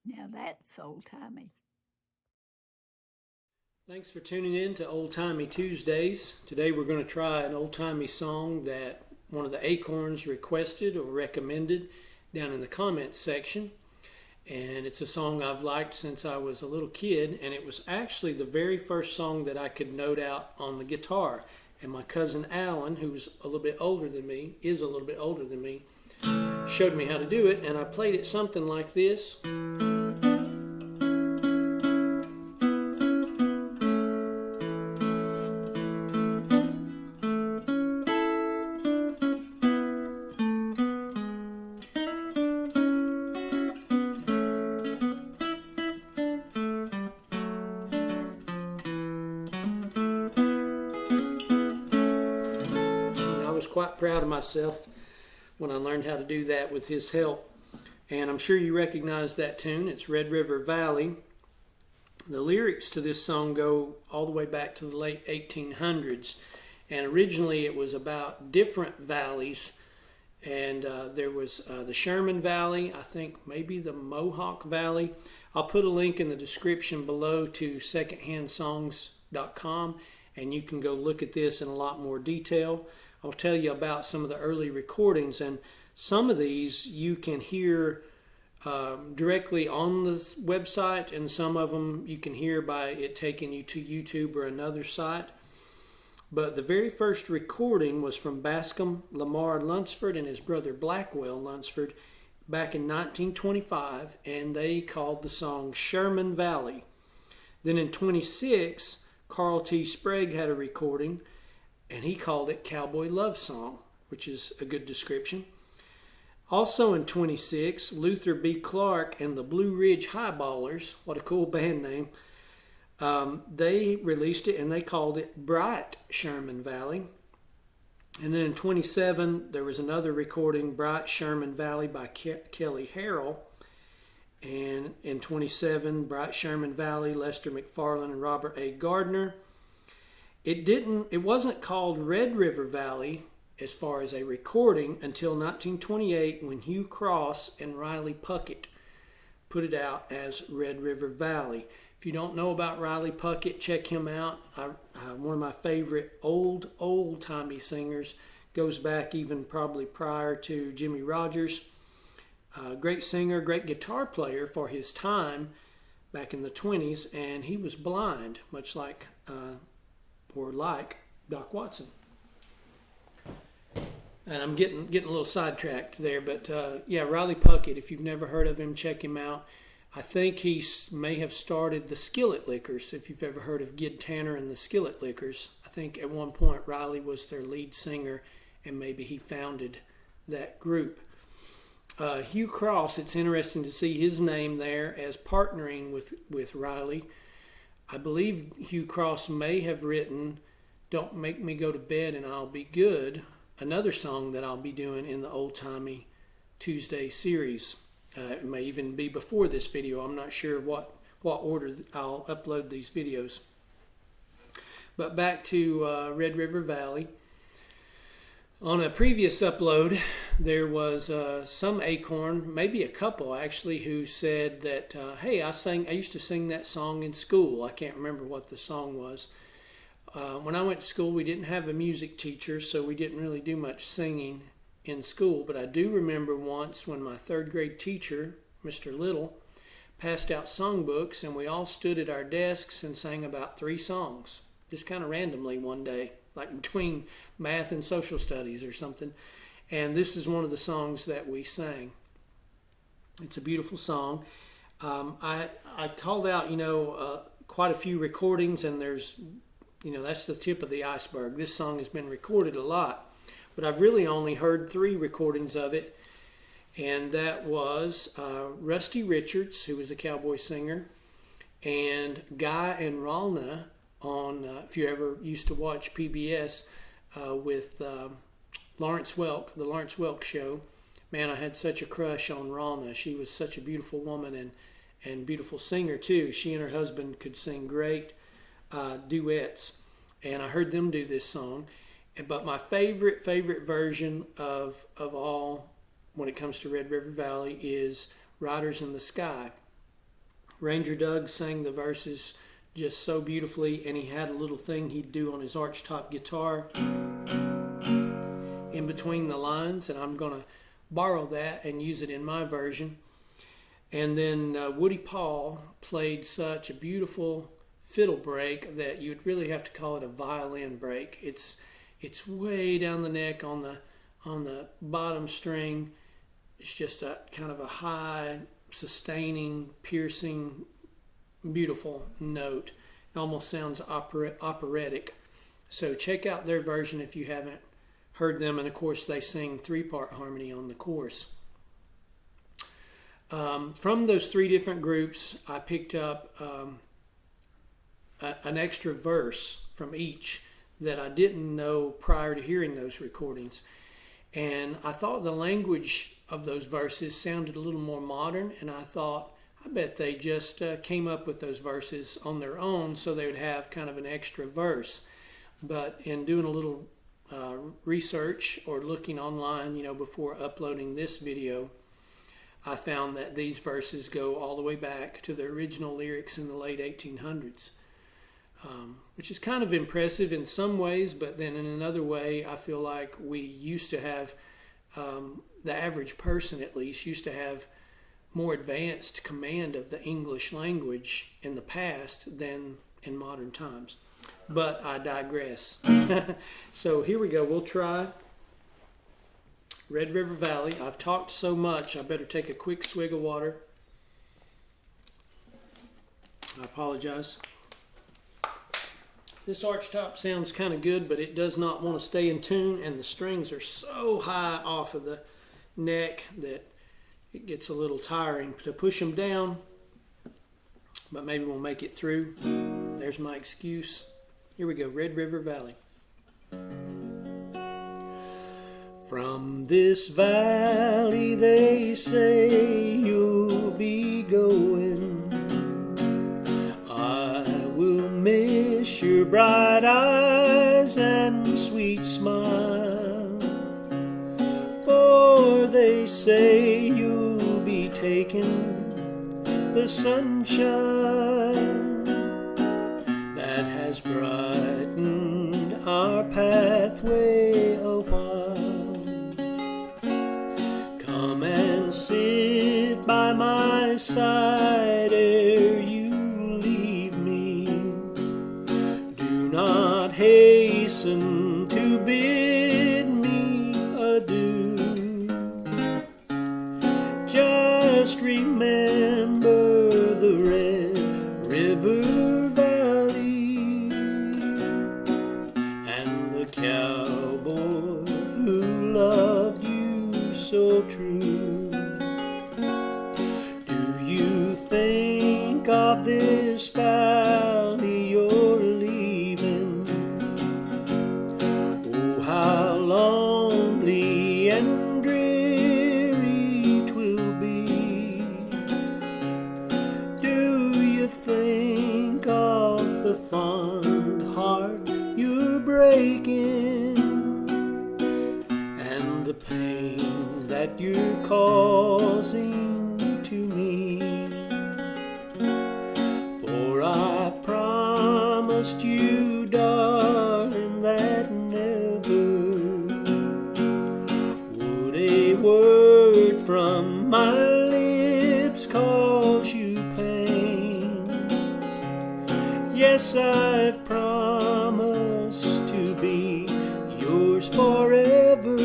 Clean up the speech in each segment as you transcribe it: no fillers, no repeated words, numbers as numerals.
Now that's old timey. Thanks for tuning in to Old Timey Tuesdays. Today we're going to try an old timey song that one of the Acorns requested or recommended down in the comments section. And it's a song I've liked since I was a little kid, and it was actually the very first song that I could note out on the guitar. And my cousin Alan, who's a little bit older than me, is a little bit older than me, showed me how to do it, and I played it something like this. I was quite proud of myself when I learned how to do that with his help. And I'm sure you recognize that tune. It's Red River Valley. The lyrics to this song go all the way back to the late 1800s. And originally it was about different valleys. And there was the Sherman Valley, I think maybe the Mohawk Valley. I'll put a link in the description below to secondhandsongs.com, and you can go look at this in a lot more detail. I'll tell you about some of the early recordings, and some of these you can hear directly on the website, and some of them you can hear by it taking you to YouTube or another site. But the very first recording was from Bascom Lamar Lunsford and his brother Blackwell Lunsford back in 1925, and they called the song Sherman Valley. Then in 26, Carl T. Sprague had a recording, and he called it Cowboy Love Song, which is a good description. Also in 26, Luther B. Clark and the Blue Ridge Highballers, what a cool band name, they released it and they called it Bright Sherman Valley. And then in 27, there was another recording, Bright Sherman Valley by Kelly Harrell. And in 27, Bright Sherman Valley, Lester McFarland and Robert A. Gardner. It wasn't called Red River Valley as far as a recording until 1928 when Hugh Cross and Riley Puckett put it out as Red River Valley. If you don't know about Riley Puckett, check him out. One of my favorite old-timey singers, goes back even probably prior to Jimmy Rogers. Great singer, great guitar player for his time back in the 20s, and he was blind, much like Doc Watson. And I'm getting a little sidetracked there, but yeah, Riley Puckett, if you've never heard of him, check him out. I think he may have started the Skillet Lickers, if you've ever heard of Gid Tanner and the Skillet Lickers. I think at one point Riley was their lead singer, and maybe he founded that group. Hugh Cross, it's interesting to see his name there as partnering with Riley. I believe Hugh Cross may have written Don't Make Me Go to Bed and I'll Be Good, another song that I'll be doing in the Old Timey Tuesday series. It may even be before this video. I'm not sure what order I'll upload these videos. But back to Red River Valley. On a previous upload, there was some Acorn, maybe a couple actually, who said that, hey, I used to sing that song in school. I can't remember what the song was. When I went to school, we didn't have a music teacher, so we didn't really do much singing in school. But I do remember once when my third grade teacher, Mr. Little, passed out songbooks, and we all stood at our desks and sang about 3 songs, just kind of randomly one day, like between math and social studies or something. And this is one of the songs that we sang. It's a beautiful song. I called out, quite a few recordings, and there's, that's the tip of the iceberg. This song has been recorded a lot, but I've really only heard 3 recordings of it, and that was Rusty Richards, who was a cowboy singer, and Guy and Ralna on, if you ever used to watch PBS with Lawrence Welk, the Lawrence Welk Show. Man, I had such a crush on Ralna. She was such a beautiful woman and beautiful singer too. She and her husband could sing great duets, and I heard them do this song. But my favorite version of all when it comes to Red River Valley is Riders in the Sky. Ranger Doug sang the verses just so beautifully, and he had a little thing he'd do on his archtop guitar in between the lines, and I'm going to borrow that and use it in my version. And then Woody Paul played such a beautiful fiddle break that you'd really have to call it a violin break. It's way down the neck on the bottom string. It's just a kind of a high, sustaining, piercing, beautiful note. It almost sounds operatic. So check out their version if you haven't heard them. And of course, they sing 3-part harmony on the chorus. From those 3 different groups, I picked up an extra verse from each that I didn't know prior to hearing those recordings. And I thought the language of those verses sounded a little more modern, and I thought, I bet they just came up with those verses on their own so they would have kind of an extra verse. But in doing a little research or looking online, before uploading this video, I found that these verses go all the way back to the original lyrics in the late 1800s. Which is kind of impressive in some ways, but then in another way, I feel like we used to have, the average person at least, used to have more advanced command of the English language in the past than in modern times. But I digress. So here we go. We'll try Red River Valley. I've talked so much, I better take a quick swig of water. I apologize. This archtop sounds kind of good, but it does not want to stay in tune, and the strings are so high off of the neck that it gets a little tiring to push them down, but maybe we'll make it through. There's my excuse. Here we go, Red River Valley. From this valley they say you'll be going. Miss your bright eyes and sweet smile, for they say you'll be taking the sunshine that has brightened our pathway a while. Come and sit by my side ere you not hasten to bid me adieu. Just remember the Red River Valley and the cowboy who loved you so true. Do you think of this valley you're leaving? Oh, how lonely and dreary 'twill be. Do you think of the fond heart you're breaking and the pain that you're causing to me? For I've promised you, darling, that never would a word from my lips cause you pain. Yes, I've promised to be yours forever.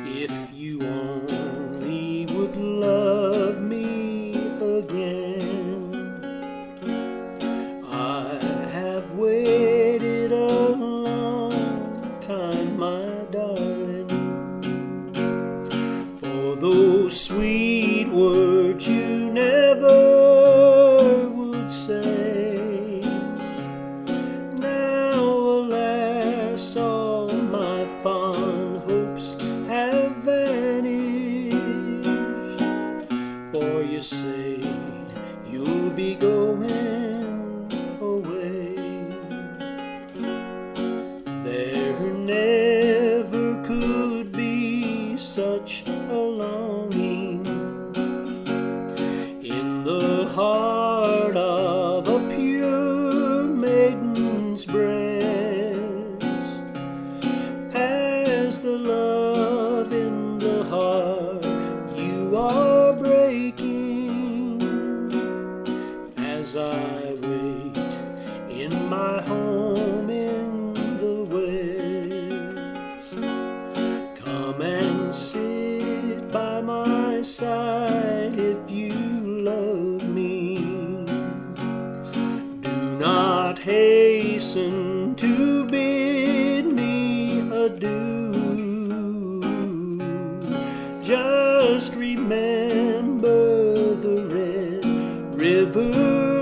If you only would love me again. I have waited a long time, my darling, for those sweet words you never would say. Now, alas, all my fond hopes have vanished, for you say you'll be going away. There never could be such a longing side if you love me. Do not hasten to bid me adieu. Just remember the red river